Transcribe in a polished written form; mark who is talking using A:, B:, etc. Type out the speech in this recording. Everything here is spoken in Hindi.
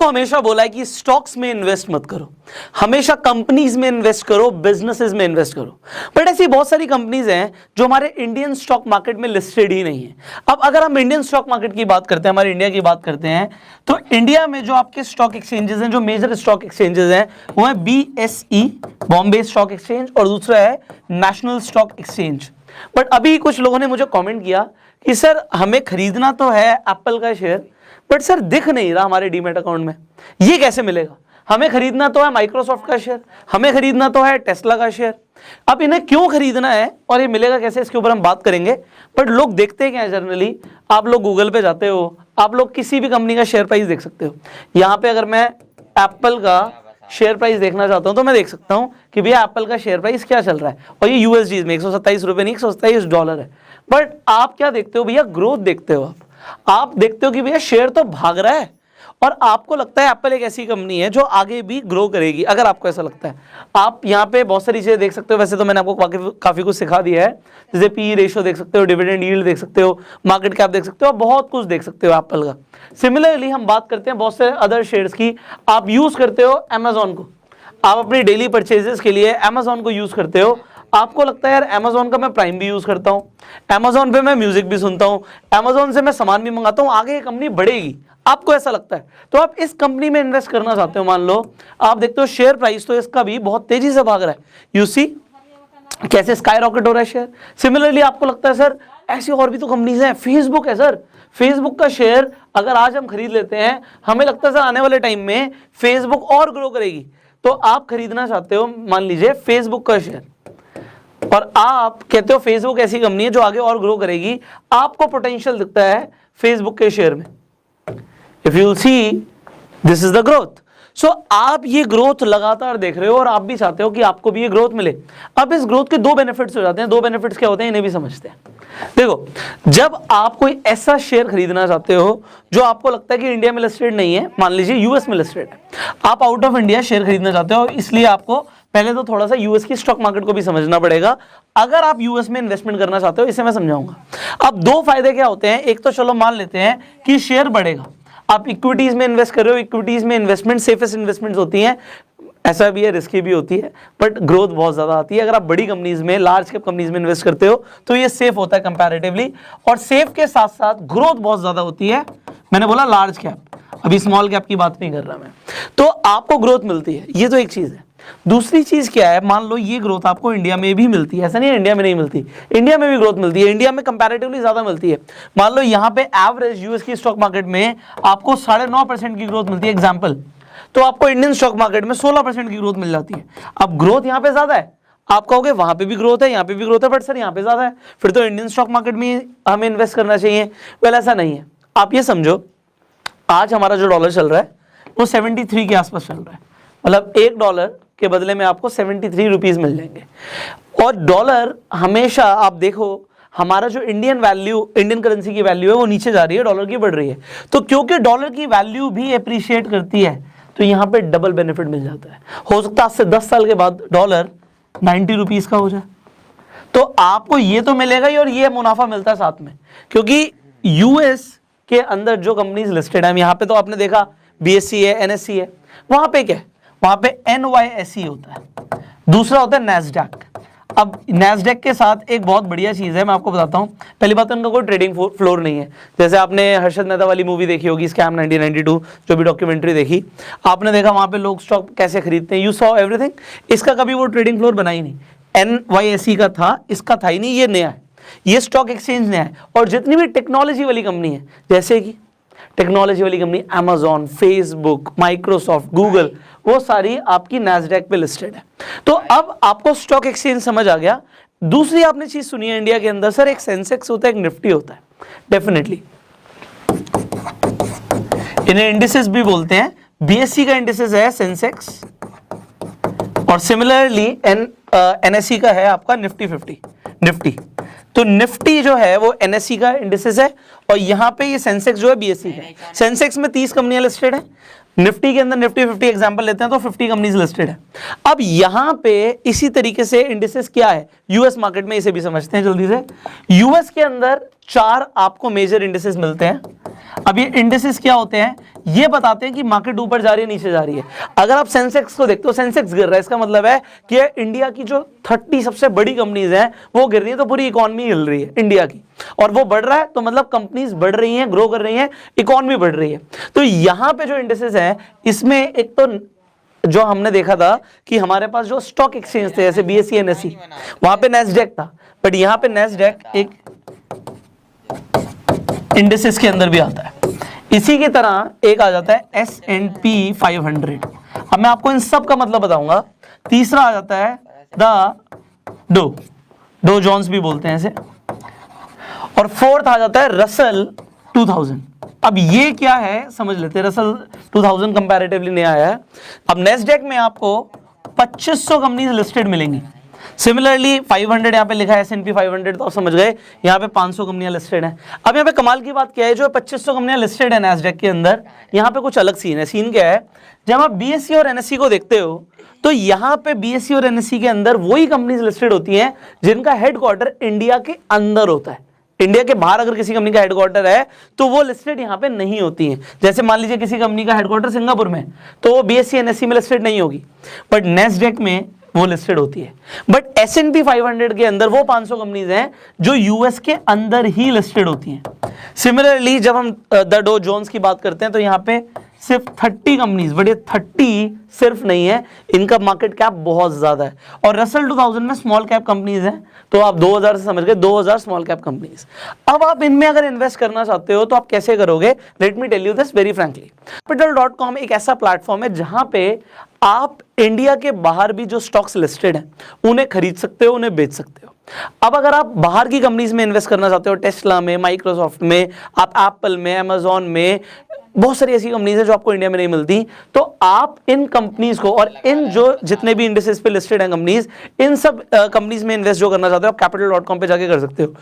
A: आपको हमेशा बोला है कि स्टॉक्स में इन्वेस्ट मत करो, हमेशा कंपनीज में इन्वेस्ट करो, बिजनेसेस में इन्वेस्ट करो। बट ऐसी बहुत सारी कंपनीज हैं जो हमारे इंडियन स्टॉक मार्केट में लिस्टेड ही नहीं है। अब अगर हम इंडियन स्टॉक मार्केट की बात करते हैं, हमारे इंडिया की बात करते हैं, तो इंडिया में जो आपके स्टॉक एक्सचेंजेस हैं, जो मेजर स्टॉक एक्सचेंजेस हैं, वो है BSE, बॉम्बे स्टॉक एक्सचेंज, और दूसरा है नेशनल स्टॉक एक्सचेंज। बट अभी कुछ लोगों ने मुझे कमेंट किया कि सर हमें खरीदना तो है एप्पल का शेयर, बट सर दिख नहीं रहा हमारे डीमैट अकाउंट में, ये कैसे मिलेगा? हमें खरीदना तो है माइक्रोसॉफ्ट का शेयर, हमें खरीदना तो है टेस्ला का शेयर, अब इन्हें क्यों खरीदना है और ये मिलेगा कैसे, इसके ऊपर हम बात करेंगे। बट लोग देखते क्या है जनरली, आप लोग गूगल पे जाते हो, आप लोग किसी भी कंपनी का शेयर प्राइस देख सकते हो। यहाँ पे अगर मैं एप्पल का शेयर प्राइस देखना चाहता हूं तो मैं देख सकता हूं कि भैया एप्पल का शेयर प्राइस क्या चल रहा है, और ये USD में $127 नहीं, $127 है। बट आप क्या देखते हो भैया? ग्रोथ देखते हो। आप देखते हो कि भैया शेयर तो भाग रहा है, और आपको लगता है एप्पल एक ऐसी कंपनी है जो आगे भी ग्रो करेगी। अगर आपको ऐसा लगता है, आप यहाँ पे बहुत सारी चीजें देख सकते हो। वैसे तो मैंने आपको काफी कुछ सिखा दिया है, जैसे PE रेशियो देख सकते हो, डिविडेंड यील्ड देख सकते हो, मार्केट कैप देख सकते हो, बहुत कुछ देख सकते हो एप्पल का। सिमिलरली हम बात करते हैं बहुत से अदर शेयर्स की। आप यूज करते हो अमेजॉन को, आप अपनी डेली परचेजेस के लिए अमेजॉन को यूज करते हो। आपको लगता है यार अमेजॉन का मैं प्राइम भी यूज करता हूं, अमेजॉन पे मैं म्यूजिक भी सुनता हूं, अमेजॉन से मैं सामान भी मंगाता हूं, आगे ये कंपनी बढ़ेगी, आपको ऐसा लगता है, तो आप इस कंपनी में इन्वेस्ट करना चाहते हो। मान लो आप देखते हो शेयर प्राइस तो इसका भी बहुत तेजी से भाग रहा है, यू सी कैसे स्काई रॉकेट हो रहा है शेयर। सिमिलरली आपको लगता है सर ऐसी और भी तो कंपनीज हैं, फेसबुक है सर, फेसबुक का शेयर अगर आज हम खरीद लेते हैं, हमें लगता है सर आने वाले टाइम में फेसबुक और ग्रो करेगी, तो आप खरीदना चाहते हो मान लीजिए फेसबुक का शेयर, और आप कहते हो फेसबुक ऐसी कंपनी है जो आगे और ग्रो करेगी, आपको पोटेंशियल दिखता है फेसबुक के शेयर में। If you see this is the growth. So आप ये ग्रोथ लगातार देख रहे हो और आप भी चाहते हो कि आपको भी ये ग्रोथ मिले। अब इस ग्रोथ के दो बेनिफिट्स हो जाते हैं। दो बेनिफिट्स क्या होते हैं इन्हें भी समझते हैं। देखो, जब आप कोई ऐसा शेयर खरीदना चाहते हो जो आपको लगता है कि इंडिया में लिस्टेड नहीं है, मान लीजिए यूएस में लिस्टेड है, आप आउट ऑफ इंडिया शेयर खरीदना चाहते हो, इसलिए आपको पहले तो थोड़ा सा यूएस की स्टॉक मार्केट को भी समझना पड़ेगा। अगर आप यूएस में इन्वेस्टमेंट करना चाहते हो, इसे मैं समझाऊंगा। अब दो फायदे क्या होते हैं, एक तो चलो मान लेते हैं कि शेयर बढ़ेगा, आप इक्विटीज में इन्वेस्ट कर रहे हो, इक्विटीज में इन्वेस्टमेंट सेफेस्ट इन्वेस्टमेंट्स होती हैं, ऐसा भी है रिस्की भी होती है, बट ग्रोथ बहुत ज्यादा आती है। अगर आप बड़ी कंपनीज में, लार्ज कैप कंपनीज में इन्वेस्ट करते हो तो ये सेफ होता है कंपैरेटिवली, और सेफ के साथ साथ ग्रोथ बहुत ज्यादा होती है। मैंने बोला लार्ज कैप, अभी स्मॉल कैप की बात नहीं कर रहा मैं, तो आपको ग्रोथ मिलती है, ये तो एक चीज है। दूसरी चीज क्या है, मान लो ये ग्रोथ आपको इंडिया में भी मिलती है, ऐसा नहीं है इंडिया में नहीं मिलती, इंडिया में भी ग्रोथ मिलती है, इंडिया में कंपैरेटिवली ज्यादा मिलती है। मान लो यहाँ पे एवरेज यूएस की स्टॉक मार्केट में आपको 9.5% की ग्रोथ मिलती है एग्जाम्पल, तो आपको इंडियन स्टॉक मार्केट में 16% की ग्रोथ मिल जाती है। अब ग्रोथ यहाँ पे ज्यादा है, आप कहोगे वहां पे भी ग्रोथ है, यहाँ पे भी ग्रोथ है, बट सर यहाँ पे ज्यादा है, फिर तो इंडियन स्टॉक मार्केट में हमें इन्वेस्ट करना चाहिए। वेल ऐसा नहीं है। आप ये समझो, आज हमारा जो डॉलर चल रहा है वो 73 के आसपास चल रहा है, मतलब $1 के बदले में आपको 73 रुपीज मिल जाएंगे। और डॉलर हमेशा आप देखो, हमारा जो इंडियन वैल्यू, इंडियन करेंसी की वैल्यू है वो नीचे जा रही है, डॉलर की बढ़ रही है। तो क्योंकि डॉलर की वैल्यू भी अप्रिशिएट करती है, तो यहाँ पे डबल बेनिफिट मिल जाता है। हो सकता है आज से 10 साल के बाद डॉलर 90 रुपीज का हो जाए, तो आपको ये तो मिलेगा ही और ये मुनाफा मिलता है साथ में, क्योंकि यूएस के अंदर जो कंपनीज लिस्टेड है, यहाँ पे तो आपने देखा BSE है, NSE है, वहां पे क्या है, वहां पे NYSE होता है, दूसरा होता है नैस्डैक। अब नैस्डैक के साथ एक बहुत बढ़िया चीज है, मैं आपको बताता हूं। पहली बात तो उनका कोई ट्रेडिंग फ्लोर नहीं है। जैसे आपने हर्षद मेहता वाली मूवी देखी होगी, स्कैम 1992, जो भी डॉक्यूमेंट्री देखी, आपने देखा वहां पे लोग स्टॉक कैसे खरीदते हैं, यू सॉ एवरीथिंग। इसका कभी वो ट्रेडिंग फ्लोर बना ही नहीं। NYSE का था, इसका था ही नहीं, ये नया है, ये स्टॉक एक्सचेंज नया है। और जितनी भी टेक्नोलॉजी वाली कंपनी है, जैसे कि टेक्नोलॉजी वाली company Amazon, Facebook, Microsoft, Google, वो सारी आपकी नैस्डैक पे लिस्टेड है। तो अब आपको स्टॉक एक्सचेंज समझ आ गया। दूसरी आपने चीज सुनी है इंडिया के अंदर, सर एक सेंसेक्स होता है, एक निफ्टी होता है। डेफिनेटली इन्हें इंडिसेस भी बोलते हैं। BSE का इंडिसेस है सेंसेक्स, और सिमिलरली NSE का है आपका निफ्टी 50 निफ्टी। तो निफ्टी जो है वो NSE का इंडिसेस है, और यहाँ पे ये सेंसेक्स जो है BSE है। सेंसेक्स में 30 कंपनियां लिस्टेड है, निफ्टी के अंदर निफ्टी 50 एग्जांपल लेते हैं तो 50 कंपनीज लिस्टेड है। अब यहाँ पे इसी तरीके से इंडिसेस क्या है यूएस मार्केट में, इसे भी समझते हैं जल्दी से। यूएस के अंदर 4 आपको मेजर इंडिसेस मिलते हैं। अब ये इंडिसेस क्या होते हैं, ये बताते हैं कि मार्केट ऊपर जा रही है नीचे जा रही है। अगर आप सेंसेक्स को देखते हो, सेंसेक्स गिर रहा है, इसका मतलब है कि इंडिया की जो 30 सबसे बड़ी कंपनीज हैं वो गिर रही है, तो पूरी इकोनॉमी हिल रही है इंडिया की, और वो बढ़ रहा है तो मतलब कंपनीज बढ़ रही हैं, ग्रो कर रही हैं, इकोनॉमी बढ़ रही है। तो यहां पे जो इंडिसेस हैं, इसमें एक तो जो हमने देखा था कि हमारे पास जो स्टॉक एक्सचेंज थे जैसे बीएसई एनएसई, वहां पे नेस्डेक था, बट यहां पे नेस्डेक एक इंडिसेस के अंदर भी आता है। इसी की तरह एक आ जाता है S&P 500। अब मैं आपको इन सब का मतलब बताऊंगा। तीसरा आ जाता है द डो जोन्स भी बोलते हैं इसे, और फोर्थ आ जाता है रसल 2000। अब ये क्या है समझ लेते हैं। रसल 2000 कंपैरेटिवली नया आया है। अब नेस्डेक में आपको 2500 कंपनीज लिस्टेड मिलेंगी। सिमिलरली 500 यहाँ पे लिखा है, S&P 500, तो आप समझ गए यहाँ पे 500 कंपनियां लिस्टेड हैं। अब यहाँ पे कमाल की बात क्या है, जो 2500 कंपनियां लिस्टेड है नैस्डैक के अंदर, यहाँ पे कुछ अलग सीन है। सीन क्या है, जब आप बीएसई और एनएसई को देखते हो तो यहाँ पे बीएसई और एनएसई के अंदर वही कंपनीज लिस्टेड होती हैं जिनका हेडक्वार्टर इंडिया के अंदर होता है। इंडिया के बाहर अगर किसी कंपनी का हेडक्वार्टर है तो वो लिस्टेड यहाँ पे नहीं होती है। जैसे मान लीजिए किसी कंपनी का हेडक्वार्टर सिंगापुर में, तो वो बीएसई एनएसई में लिस्टेड नहीं होगी, बट नैस्डैक में वो लिस्टेड होती है। बट S&P 500 के अंदर वो 500 कंपनीज हैं जो यूएस के अंदर ही लिस्टेड होती हैं। सिमिलरली जब हम द डो जोन्स की बात करते हैं तो यहाँ पे सिर्फ 30 कंपनीज, बट ये 30 सिर्फ नहीं है, इनका मार्केट कैप बहुत ज्यादा है। और रसल 2000 में स्मॉल कैप कंपनीज हैं, तो आप 2000 से समझ गए 2000 स्मॉल कैप कंपनीज। अब आप इनमें अगर इन्वेस्ट करना चाहते हो तो आप कैसे करोगे, let me tell you this very frankly. capital.com एक ऐसा प्लेटफॉर्म है जहां पे आप इंडिया के बाहर भी जो स्टॉक्स लिस्टेड हैं उन्हें खरीद सकते हो, उन्हें बेच सकते हो। अब अगर आप बाहर की कंपनीज में इन्वेस्ट करना चाहते हो, टेस्ला में, माइक्रोसॉफ्ट में, आप एप्पल में, अमेजॉन में, बहुत सारी ऐसी कंपनीज है जो आपको इंडिया में नहीं मिलती, तो आप इन कंपनीज को और इन जो जितने भी इंडिसेस पे लिस्टेड हैं कंपनीज, इन सब कंपनीज में इन्वेस्ट जो करना चाहते हो आप capital.com पे जाके कर सकते हो।